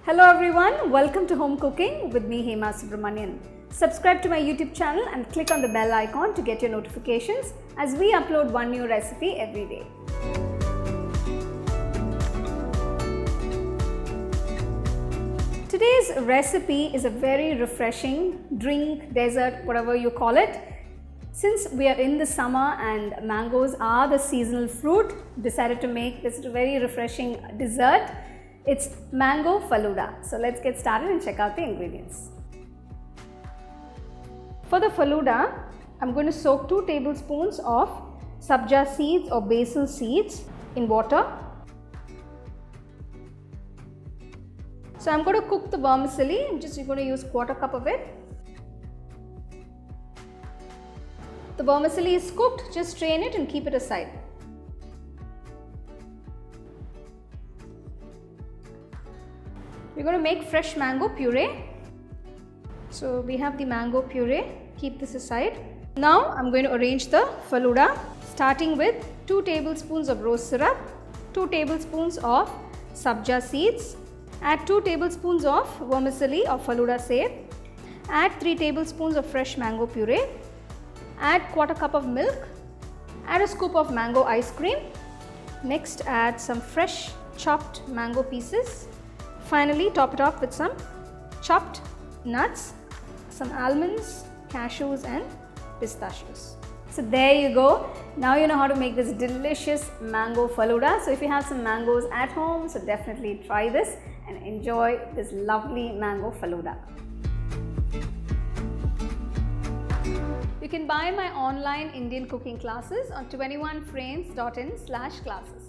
Hello everyone, welcome to Home Cooking with me Hema Subramanian. Subscribe to my YouTube channel and click on the bell icon to get your notifications as we upload one new recipe every day. Today's recipe is a very refreshing drink, dessert, whatever you call it. Since we are in the summer and mangoes are the seasonal fruit, decided to make this very refreshing dessert. It's mango Falooda. So let's get started and check out the ingredients. For the Falooda, I'm going to soak 2 tablespoons of Sabja seeds or Basil seeds in water. So I'm going to cook the vermicelli. I'm just going to use 1/4 cup of it. The vermicelli is cooked, just strain it and keep it aside. We're going to make fresh mango puree. So we have the mango puree, keep this aside. Now I'm going to arrange the Falooda, starting with 2 tablespoons of rose syrup, 2 tablespoons of Sabja seeds, add 2 tablespoons of vermicelli or Falooda save, add 3 tablespoons of fresh mango puree, add 1/4 cup of milk, add a scoop of mango ice cream. Next add some fresh chopped mango pieces. Finally top it off with some chopped nuts, some almonds, cashews and pistachios. So there you go. Now you know how to make this delicious mango Falooda. So if you have some mangoes at home, so definitely try this and enjoy this lovely mango Falooda. You can buy my online Indian cooking classes on 21frames.in/classes.